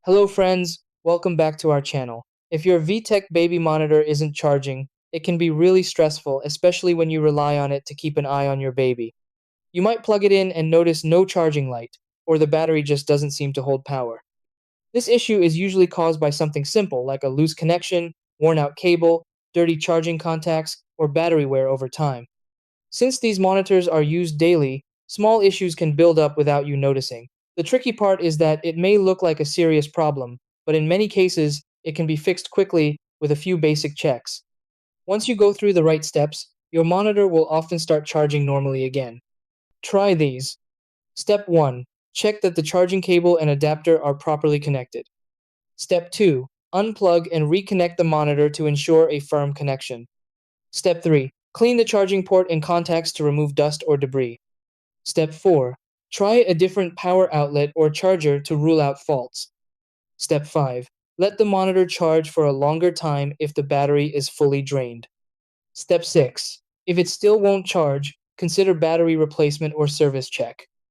Hello friends, welcome back to our channel. If your VTech baby monitor isn't charging, it can be really stressful, especially when you rely on it to keep an eye on your baby. You might plug it in and notice no charging light, or the battery just doesn't seem to hold power. This issue is usually caused by something simple like a loose connection, worn out cable, dirty charging contacts, or battery wear over time. Since these monitors are used daily, small issues can build up without you noticing. The tricky part is that it may look like a serious problem, but in many cases, it can be fixed quickly with a few basic checks. Once you go through the right steps, your monitor will often start charging normally again. Try these. Step 1. Check that the charging cable and adapter are properly connected. Step 2. Unplug and reconnect the monitor to ensure a firm connection. Step 3. Clean the charging port and contacts to remove dust or debris. Step 4. Try a different power outlet or charger to rule out faults. Step 5. Let the monitor charge for a longer time if the battery is fully drained. Step 6. If it still won't charge, consider battery replacement or service check.